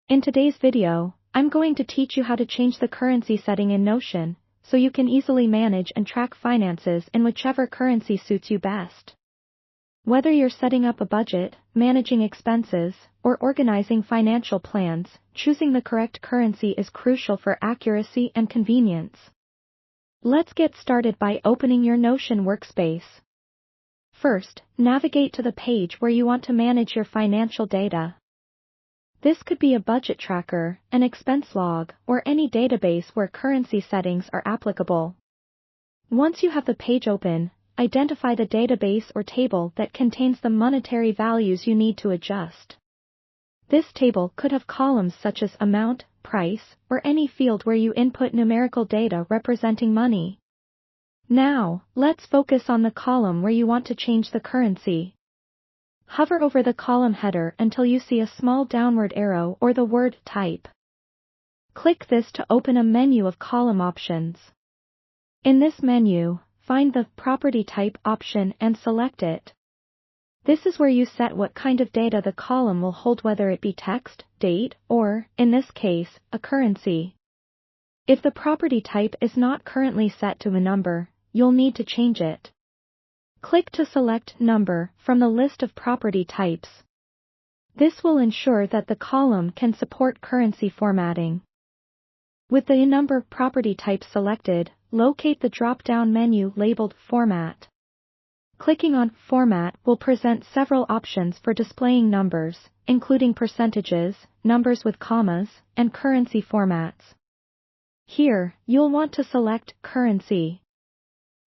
In today's video, I'm going to teach you how to change the currency setting in Notion, so you can easily manage and track finances in whichever currency suits you best. Whether you're setting up a budget, managing expenses, or organizing financial plans, choosing the correct currency is crucial for accuracy and convenience. Let's get started by opening your Notion workspace. First, navigate to the page where you want to manage your financial data. This could be a budget tracker, an expense log, or any database where currency settings are applicable. Once you have the page open, identify the database or table that contains the monetary values you need to adjust. This table could have columns such as amount, price, or any field where you input numerical data representing money. Now, let's focus on the column where you want to change the currency. Hover over the column header until you see a small downward arrow or the word Type. Click this to open a menu of column options. In this menu, find the Property Type option and select it. This is where you set what kind of data the column will hold, whether it be text, date, or, in this case, a currency. If the property type is not currently set to a number, you'll need to change it. Click to select Number from the list of property types. This will ensure that the column can support currency formatting. With the number property type selected, locate the drop-down menu labeled Format. Clicking on Format will present several options for displaying numbers, including percentages, numbers with commas, and currency formats. Here, you'll want to select Currency.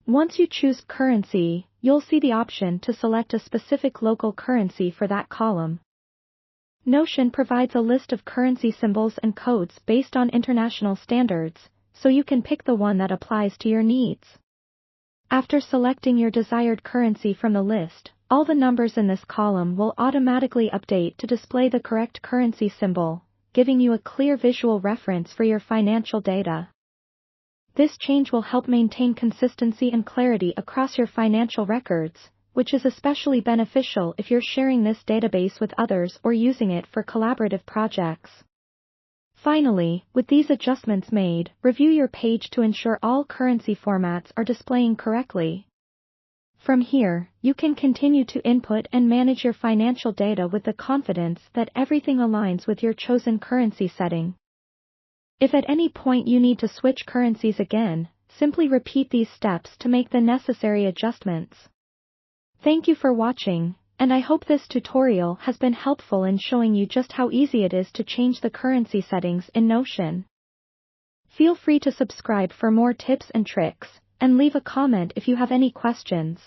Once you choose Currency, you'll see the option to select a specific local currency for that column. Notion provides a list of currency symbols and codes based on international standards, so you can pick the one that applies to your needs. After selecting your desired currency from the list, all the numbers in this column will automatically update to display the correct currency symbol, giving you a clear visual reference for your financial data. This change will help maintain consistency and clarity across your financial records, which is especially beneficial if you're sharing this database with others or using it for collaborative projects. Finally, with these adjustments made, review your page to ensure all currency formats are displaying correctly. From here, you can continue to input and manage your financial data with the confidence that everything aligns with your chosen currency setting. If at any point you need to switch currencies again, simply repeat these steps to make the necessary adjustments. Thank you for watching, and I hope this tutorial has been helpful in showing you just how easy it is to change the currency settings in Notion. Feel free to subscribe for more tips and tricks, and leave a comment if you have any questions.